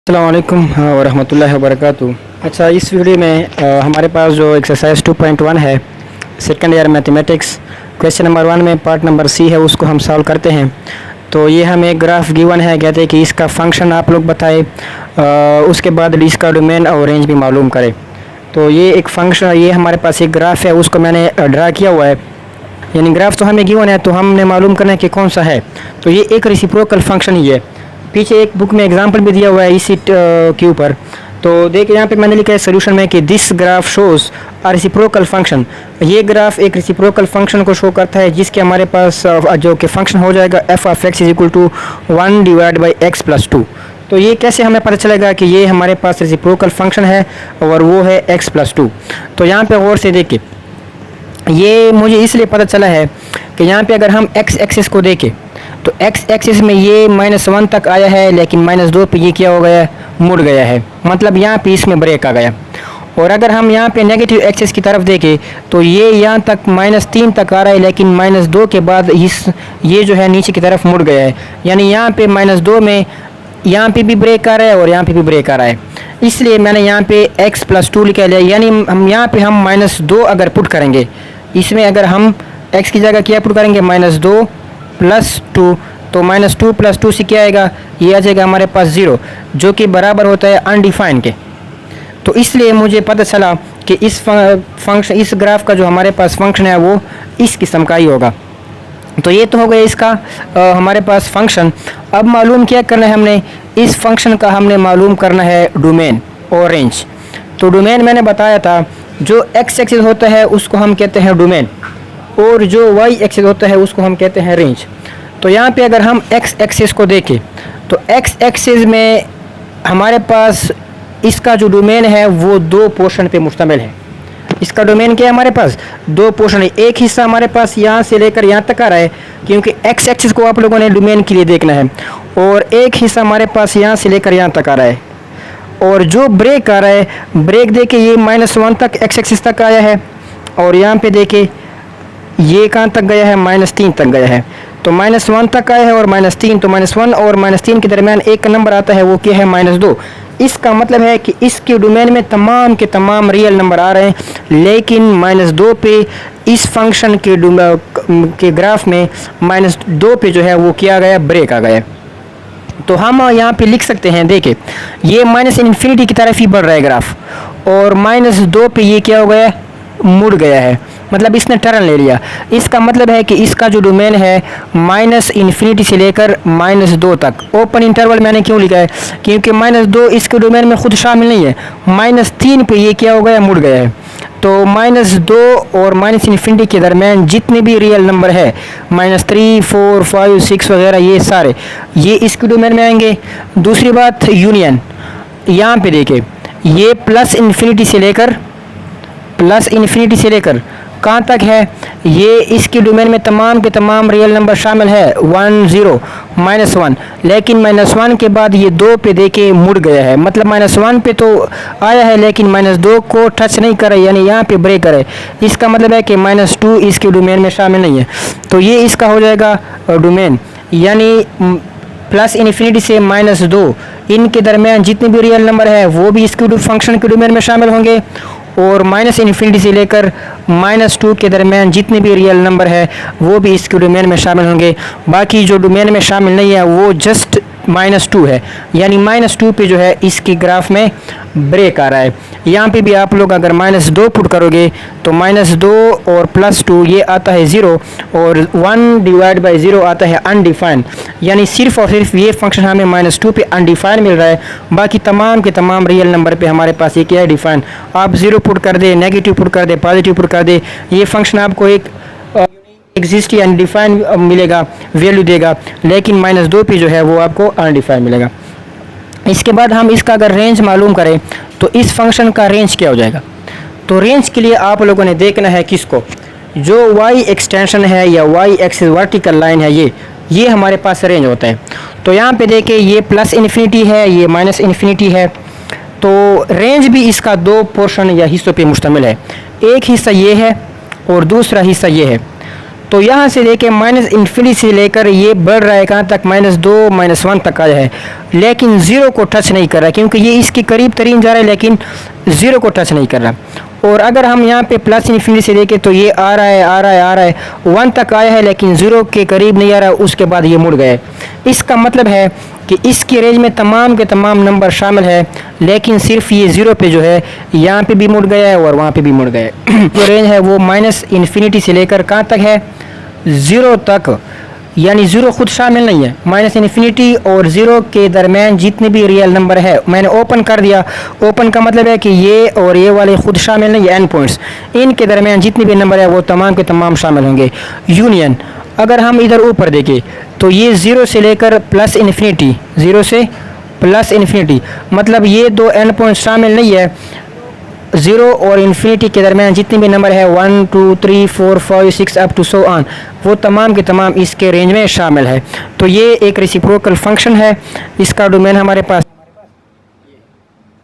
अस्सलाम वालेकुम वरहमतुल्लाहि वबरकातुहू। अच्छा, इस वीडियो में हमारे पास जो एक्सरसाइज 2.1 है second year mathematics, question number 1 में पार्ट नंबर सी है, उसको हम सॉल्व करते हैं। तो ये हमें एक ग्राफ गिवन है, कहते हैं कि इसका फंक्शन आप लोग बताए, उसके बाद इसका डोमेन और रेंज भी मालूम करें। तो ये एक फंक्शन, ये हमारे पास एक ग्राफ है, उसको मैंने ड्रा किया हुआ है, यानी ग्राफ तो हमें गिवन है, तो हमने मालूम करना है कि कौन सा है। तो ये एक रेसिप्रोकल फंक्शन ही है। पीछे एक बुक में एग्जांपल भी दिया हुआ है इसी के ऊपर। तो देखिए यहाँ पे मैंने लिखा है सोल्यूशन में कि this graph shows a reciprocal function. ये ग्राफ एक रेसिप्रोकल फंक्शन को शो करता है, जिसके हमारे पास जो कि फंक्शन हो जाएगा f of x is equal to 1 divide by x plus 2। तो ये कैसे हमें पता चलेगा कि ये हमारे पास रेसिप्रोकल फंक्शन है और वो है एक्स प्लस 2। तो यहाँ पे गौर से देखिए, ये मुझे इसलिए पता चला है कि यहाँ पे अगर हम एक्स एक्सिस को देखें तो एक्स एक्सिस में ये -1 तक आया है, लेकिन -2 पे ये क्या हो गया, मुड़ गया है, मतलब यहाँ पे इसमें ब्रेक आ गया। और अगर हम यहाँ पे नेगेटिव एक्सिस की तरफ देखें तो ये यहाँ तक -3 तक आ रहा है, लेकिन -2 के बाद ये जो है नीचे की तरफ मुड़ गया है, यानी यहाँ पे -2 में यहाँ पे भी ब्रेक आ रहा है और यहाँ पे भी ब्रेक आ रहा है। इसलिए मैंने यहाँ पे x प्लस 2 लिखा लिया, यानी हम यहाँ पे हम -2 अगर पुट करेंगे, इसमें अगर हम x की जगह क्या पुट करेंगे, -2 प्लस 2, तो -2 प्लस 2 से क्या आएगा, ये आ जाएगा हमारे पास 0, जो कि बराबर होता है अनडिफाइन के। तो इसलिए मुझे पता चला कि इस फंक्शन, इस ग्राफ का जो हमारे पास फंक्शन है वो इस किस्म का ही होगा। तो ये तो हो गया इसका हमारे पास फंक्शन। अब मालूम क्या करना है, हमने इस फंक्शन का हमने मालूम करना है डोमेन और रेंज। तो डोमेन मैंने बताया था, जो एक्स एक्सिस होता है उसको हम कहते हैं डोमेन, और जो वाई एक्सिस होता है उसको हम कहते हैं रेंज। तो यहाँ पे अगर हम एक्स एक्सिस को देखें तो एक्स एक्सिस में हमारे पास इसका जो डोमेन है वो 2 पोर्शन पे मुश्तमिल है। इसका डोमेन क्या है, हमारे पास 2 पोर्शन है। एक हिस्सा हमारे पास यहाँ से लेकर यहाँ तक आ रहा है, क्योंकि एक्स एक्सिस को आप लोगों ने डोमेन के लिए देखना है, और एक हिस्सा हमारे पास यहाँ से लेकर यहाँ तक आ रहा है। और जो ब्रेक आ रहा है, ब्रेक देके ये -1 तक एक्स एक्सिस तक आया है, और यहाँ पे देखे ये कहाँ तक गया है, -3 तक गया है। तो -1 तक आया है और -3, तो -1 और -3 के दरमियान एक नंबर आता है, वो क्या है, -2। इसका मतलब है कि इसके डोमेन में तमाम के तमाम रियल नंबर आ रहे हैं, लेकिन -2 पे इस फंक्शन के ग्राफ में -2 पे जो है वो किया गया, ब्रेक आ गया। तो हम यहाँ पे लिख सकते हैं, देखिए ये -∞ की तरफ ही बढ़ रहा है ग्राफ, और -2 पे ये क्या हो गया, मुड़ गया है, मतलब इसने टर्न ले लिया। इसका मतलब है कि इसका जो डोमेन है -∞ से लेकर -2 तक। ओपन इंटरवल मैंने क्यों लिखा है, क्योंकि -2 इसके डोमेन में खुद शामिल नहीं है, -3 पे ये क्या हो गया, मुड़ गया है। तो -2 और -∞ के दरमियान जितने भी रियल नंबर है, -3, 4, 5, 6 वगैरह, ये सारे ये इसके डोमेन में आएंगे। दूसरी बात, यूनियन, यहाँ पे देखें ये +∞ से लेकर कहाँ तक है, ये इसके डोमेन में तमाम के तमाम रियल नंबर शामिल है, 1, 0, -1, लेकिन -1 के बाद ये 2 पे देके मुड़ गया है, मतलब -1 पे तो आया है लेकिन -2 को टच नहीं करे, यानी यहाँ पे ब्रेक करे। इसका मतलब है कि -2 इसके डोमेन में शामिल नहीं है। तो ये इसका हो जाएगा डोमेन, यानी +∞ से -2 इनके दरमियान जितने भी रियल नंबर है वो भी इसके फंक्शन के डोमेन में शामिल होंगे, और -∞ से लेकर -2 के दरमियान जितने भी रियल नंबर है वो भी इसके डोमेन में शामिल होंगे। बाकी जो डोमेन में शामिल नहीं है वो जस्ट -2 है, यानी -2 पे जो है इसकी ग्राफ में ब्रेक आ रहा है। यहाँ पे भी आप लोग अगर -2 पुट करोगे तो -2 और +2 ये आता है 0, और 1 डिवाइड बाई 0 आता है अनडिफाइन, यानी सिर्फ और सिर्फ ये फंक्शन हमें -2 पे अनडिफाइन मिल रहा है, बाकी तमाम के तमाम रियल नंबर पे हमारे पास ये क्या है, डिफाइन। आप 0 पुट कर दे, नेगेटिव पुट कर दे, पॉजिटिव पुट कर दे, ये फंक्शन आपको एक एग्जिस्ट या अनडिफाइन मिलेगा, वैल्यू देगा, लेकिन -2 पे जो है वो आपको अनडिफाइन मिलेगा। इसके बाद हम इसका अगर रेंज मालूम करें तो इस फंक्शन का रेंज क्या हो जाएगा। तो रेंज के लिए आप लोगों ने देखना है किसको, जो y एक्सटेंशन है या y एक्सिस वर्टिकल लाइन है, ये हमारे पास रेंज होता है। तो यहाँ पे देखें ये +∞ है, ये -∞ है, तो रेंज भी इसका 2 पोर्शन या हिस्सों पे मुश्तमिल है। एक हिस्सा ये है और दूसरा हिस्सा ये है। तो यहाँ से लेके माइनस इन्फिनिटी से लेकर ये बढ़ रहा है कहाँ तक, -2 -1 तक आया है, लेकिन ज़ीरो को टच नहीं कर रहा, क्योंकि ये इसके करीब तरीन जा रहा है लेकिन ज़ीरो को टच नहीं कर रहा। और अगर हम यहाँ पे प्लस इन्फिनिटी से लेके तो ये आ रहा है आ रहा है आ रहा है, 1 तक आया है लेकिन ज़ीरो के करीब नहीं आ रहा, उसके बाद ये मुड़ गया है। इसका मतलब है कि इसकी रेंज में तमाम के तमाम नंबर शामिल है, लेकिन सिर्फ ये ज़ीरो पे जो है यहाँ पे भी मुड़ गया है और वहाँ पे भी मुड़ गया है। जो रेंज है वो माइनस इन्फिनिटी से लेकर कहाँ तक है, ज़ीरो तक, यानी ज़ीरो खुद शामिल नहीं है। माइनस इन्फिनिटी और ज़ीरो के दरमियान जितने भी रियल नंबर है, मैंने ओपन कर दिया, ओपन का मतलब है कि ये और ये वाले खुद शामिल नहीं है, एंड पॉइंट्स, इनके दरमियान जितने भी नंबर है वो तमाम के तमाम शामिल होंगे। यूनियन, अगर हम इधर ऊपर देखें तो ये ज़ीरो से लेकर प्लस इन्फिनिटी, ज़ीरो से प्लस इन्फिनिटी, मतलब ये दो एंड पॉइंट शामिल नहीं है। ज़ीरो और इन्फिनिटी के दरमियान जितने भी नंबर है 1 2 3 4 5 6 अप टू सो ऑन, वो तमाम के तमाम इसके रेंज में शामिल है। तो ये एक रेसिप्रोकल फंक्शन है, इसका डोमेन हमारे पास